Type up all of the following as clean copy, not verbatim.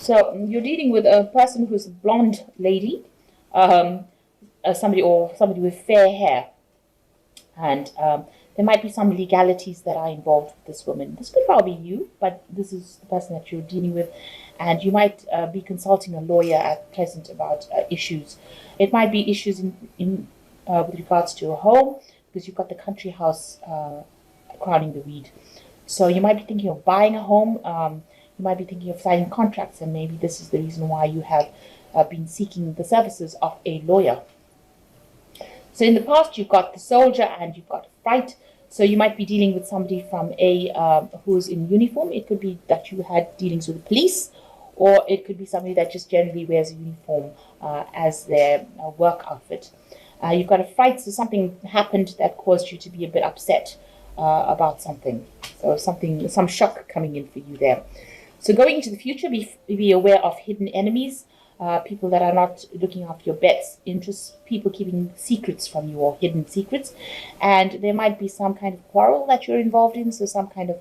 So you're dealing with a person who's a blonde lady, um, somebody with fair hair, and there might be some legalities that are involved with this woman. This could probably be you, but this is the person that you're dealing with, and you might be consulting a lawyer at present about issues. It might be issues in with regards to a home, because you've got the country house crowning the weed. So you might be thinking of buying a home. You might be thinking of signing contracts, and maybe this is the reason why you have been seeking the services of a lawyer. So in the past, you've got the soldier and you've got fright. So you might be dealing with somebody from who's in uniform. It could be that you had dealings with the police, or it could be somebody that just generally wears a uniform as their work outfit. You've got a fright, so something happened that caused you to be a bit upset about something. So some shock coming in for you there. So going into the future, be aware of hidden enemies. People that are not looking after your best interests, people keeping secrets from you or hidden secrets. And there might be some kind of quarrel that you're involved in, so some kind of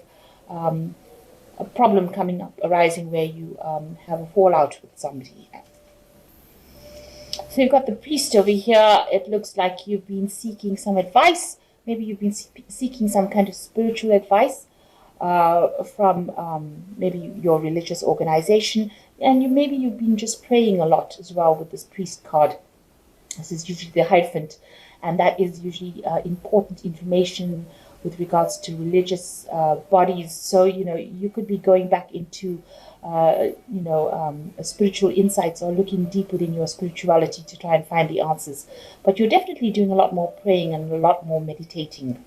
a problem coming up, arising where you have a fallout with somebody. So you've got the priest over here. It looks like you've been seeking some advice. Maybe you've been seeking some kind of spiritual advice from maybe your religious organization, and maybe you've been just praying a lot as well with this priest card. This is usually the Hierophant, and that is usually important information with regards to religious bodies. So you could be going back into spiritual insights, or looking deep within your spirituality to try and find the answers. But you're definitely doing a lot more praying and a lot more meditating.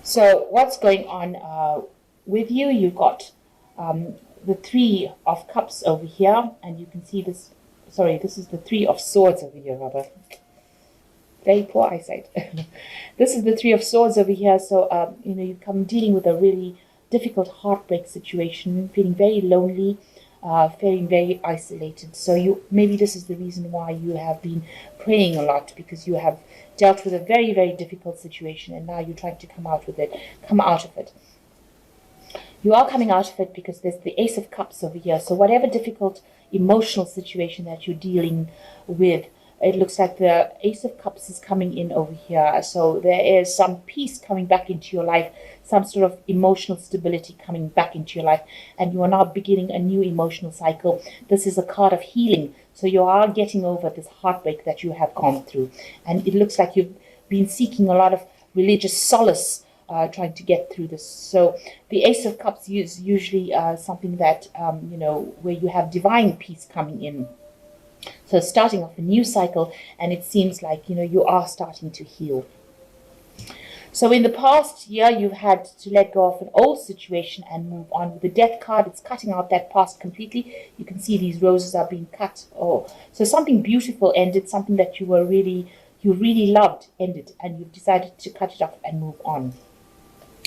So what's going on with you? You've got the Three of Cups over here, and you can see this. Sorry, this is the Three of Swords over here, rather. Very poor eyesight. This is the Three of Swords over here. So you come dealing with a really difficult heartbreak situation, feeling very lonely, feeling very isolated. So maybe this is the reason why you have been praying a lot, because you have dealt with a very, very difficult situation, and now you're trying to come out of it. You are coming out of it because there's the Ace of Cups over here. So whatever difficult emotional situation that you're dealing with, it looks like the Ace of Cups is coming in over here. So there is some peace coming back into your life, some sort of emotional stability coming back into your life, and you are now beginning a new emotional cycle. This is a card of healing. So you are getting over this heartbreak that you have gone through. And it looks like you've been seeking a lot of religious solace, trying to get through this. So the Ace of Cups is usually something that, where you have divine peace coming in. So starting off a new cycle, and it seems like, you are starting to heal. So in the past year, you've had to let go of an old situation and move on. With the Death card, it's cutting out that past completely. You can see these roses are being cut. So something beautiful ended, something that you really loved ended, and you've decided to cut it off and move on.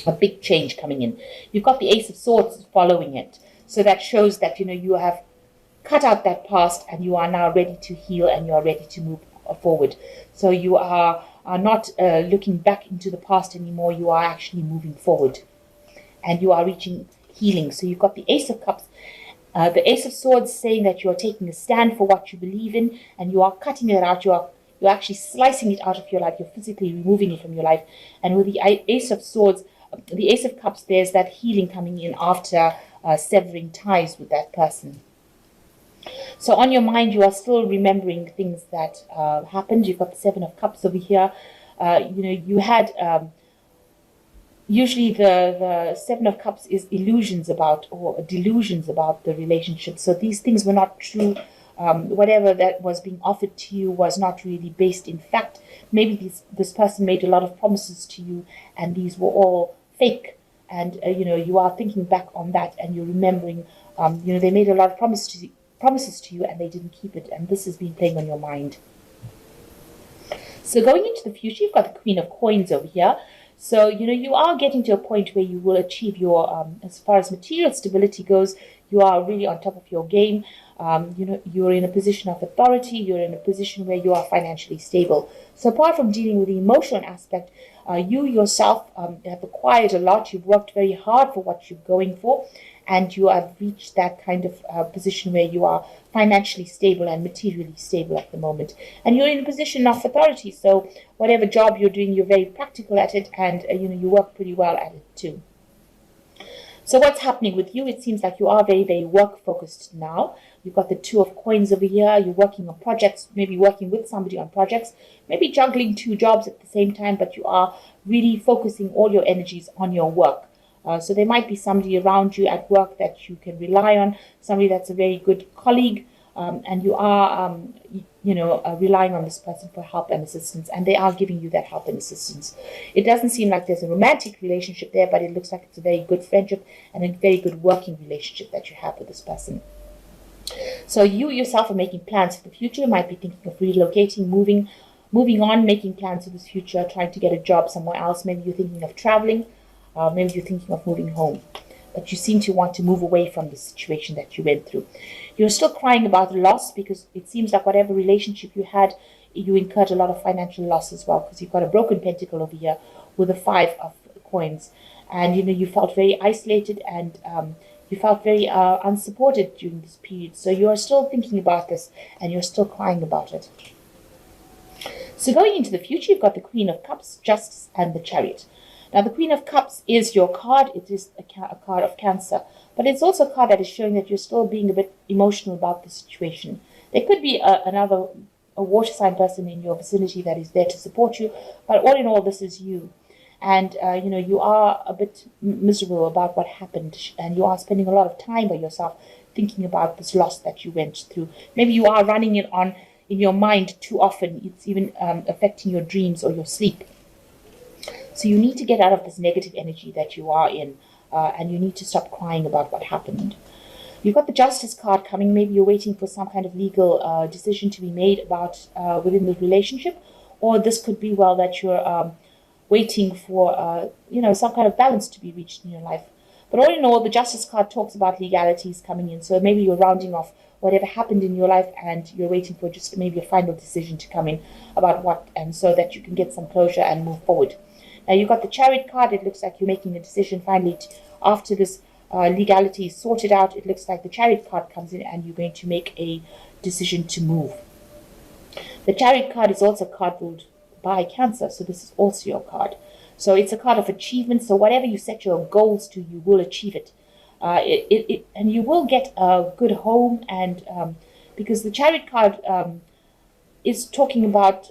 A big change coming in. You've got the Ace of Swords following it. So that shows that, you have cut out that past, and you are now ready to heal, and you are ready to move forward. So you are not looking back into the past anymore. You are actually moving forward, and you are reaching healing. So you've got the Ace of Cups, the Ace of Swords, saying that you are taking a stand for what you believe in, and you are cutting it out. You're actually slicing it out of your life. You're physically removing it from your life. And with the Ace of Swords, the Ace of Cups, there's that healing coming in after severing ties with that person. So on your mind, you are still remembering things that happened. You've got the Seven of Cups over here. You had usually the Seven of Cups is illusions about, or delusions about, the relationship. So these things were not true. Whatever that was being offered to you was not really based in fact. Maybe this person made a lot of promises to you, and these were all fake. And you are thinking back on that, and you're remembering. They made a lot of promises to you, and they didn't keep it, and this has been playing on your mind. So going into the future, you've got the Queen of Coins over here. So you are getting to a point where you will achieve your as far as material stability goes, you are really on top of your game. You're in a position of authority. You're in a position where you are financially stable. So apart from dealing with the emotional aspect, you yourself have acquired a lot. You've worked very hard for what you're going for, and you have reached that kind of position where you are financially stable and materially stable at the moment. And you're in a position of authority, so whatever job you're doing, you're very practical at it, and you work pretty well at it too. So what's happening with you? It seems like you are very, very work focused now. You've got the Two of Coins over here. You're working on projects, maybe working with somebody on projects, maybe juggling 2 jobs at the same time, but you are really focusing all your energies on your work. So there might be somebody around you at work that you can rely on, somebody that's a very good colleague, and you are, relying on this person for help and assistance, and they are giving you that help and assistance. It doesn't seem like there's a romantic relationship there, but it looks like it's a very good friendship and a very good working relationship that you have with this person. So you yourself are making plans for the future. You might be thinking of relocating, moving on, making plans for the future, trying to get a job somewhere else. Maybe you're thinking of traveling. Maybe you're thinking of moving home. But you seem to want to move away from the situation that you went through. You're still crying about the loss because it seems like whatever relationship you had, you incurred a lot of financial loss as well, because you've got a broken pentacle over here with a 5 of coins. And, you felt very isolated, and you felt very unsupported during this period. So you are still thinking about this, and you're still crying about it. So going into the future, you've got the Queen of Cups, Justice, and the Chariot. Now, the Queen of Cups is your card. It is a card of Cancer. But it's also a card that is showing that you're still being a bit emotional about the situation. There could be a water sign person in your vicinity that is there to support you. But all in all, this is you. And, you are a bit miserable about what happened. And you are spending a lot of time by yourself thinking about this loss that you went through. Maybe you are running it on in your mind too often. It's even affecting your dreams or your sleep. So you need to get out of this negative energy that you are in, and you need to stop crying about what happened. You've got the Justice card coming. Maybe you're waiting for some kind of legal decision to be made about within the relationship, or this could be, well, that you're waiting for, some kind of balance to be reached in your life. But all in all, the Justice card talks about legalities coming in. So maybe you're rounding off whatever happened in your life, and you're waiting for just maybe a final decision to come in about what, and so that you can get some closure and move forward. Now, you've got the Chariot card. It looks like you're making a decision finally. After this legality is sorted out, it looks like the Chariot card comes in and you're going to make a decision to move. The Chariot card is also a card ruled by Cancer, so this is also your card. So it's a card of achievement. So whatever you set your goals to, you will achieve it. And you will get a good home, and because the Chariot card is talking about,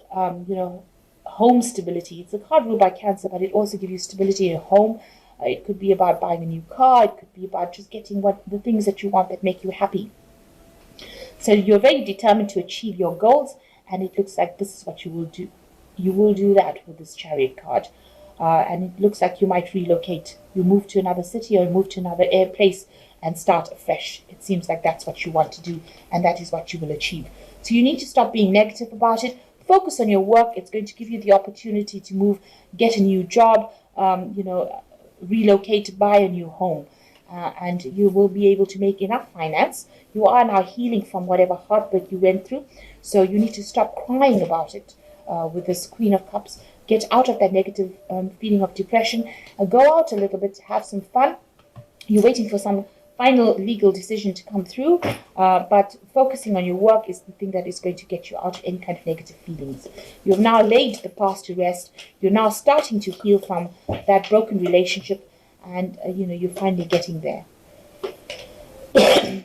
home stability. It's a card ruled by Cancer, but it also gives you stability in a home. It could be about buying a new car. It could be about just getting the things that you want that make you happy. So you're very determined to achieve your goals, and it looks like this is what you will do. You will do that with this Chariot card. And it looks like you might relocate. You move to another city or move to another place and start afresh. It seems like that's what you want to do, and that is what you will achieve. So you need to stop being negative about it. Focus on your work. It's going to give you the opportunity to move, get a new job, relocate, buy a new home. And you will be able to make enough finance. You are now healing from whatever heartbreak you went through. So you need to stop crying about it with this Queen of Cups. Get out of that negative feeling of depression. Go out a little bit, have some fun. You're waiting for some final legal decision to come through, but focusing on your work is the thing that is going to get you out of any kind of negative feelings. You have now laid the past to rest. You're now starting to heal from that broken relationship, and you're finally getting there.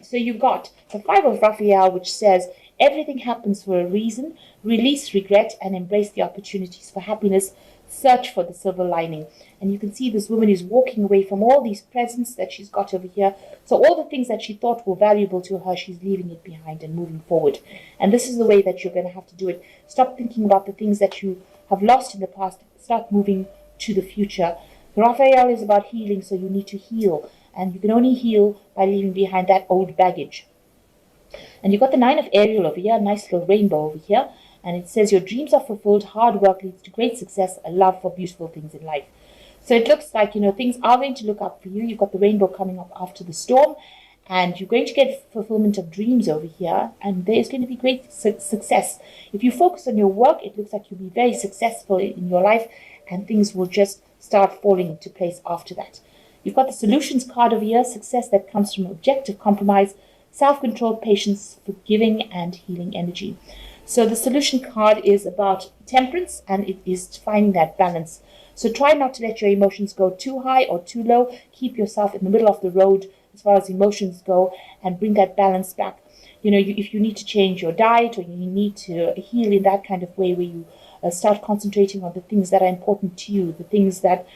So you've got the 5 of Raphael, which says everything happens for a reason. Release regret and embrace the opportunities for happiness. Search for the silver lining. And you can see this woman is walking away from all these presents that she's got over here. So all the things that she thought were valuable to her, she's leaving it behind and moving forward. And this is the way that you're going to have to do it. Stop thinking about the things that you have lost in the past. Start moving to the future. Raphael is about healing, so you need to heal. And you can only heal by leaving behind that old baggage. And you've got the 9 of Ariel over here, a nice little rainbow over here. And it says your dreams are fulfilled, hard work leads to great success, a love for beautiful things in life. So it looks like, things are going to look up for you. You've got the rainbow coming up after the storm, and you're going to get fulfillment of dreams over here, and there's going to be great success. If you focus on your work, it looks like you'll be very successful in your life, and things will just start falling into place after that. You've got the solutions card over here, success that comes from objective compromise, self-control, patience, forgiving, and healing energy. So the solution card is about temperance, and it is finding that balance. So try not to let your emotions go too high or too low. Keep yourself in the middle of the road as far as emotions go, and bring that balance back. If you need to change your diet, or you need to heal in that kind of way where you start concentrating on the things that are important to you, the things that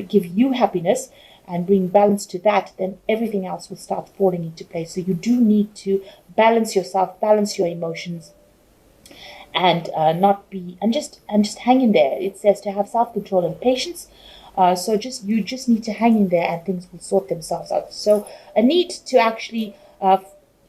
give you happiness, and bring balance to that, then everything else will start falling into place. So you do need to balance yourself, balance your emotions, and just hang in there. It says to have self-control and patience. So you just need to hang in there, and things will sort themselves out. So a need to actually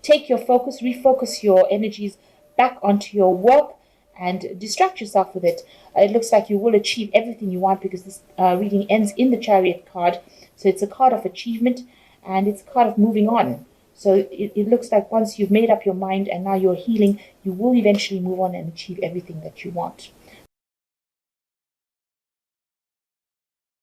take your focus, refocus your energies back onto your work, and distract yourself with it. It looks like you will achieve everything you want, because this reading ends in the Chariot card. So it's a card of achievement, and it's a card of moving on. So it looks like once you've made up your mind and now you're healing, you will eventually move on and achieve everything that you want.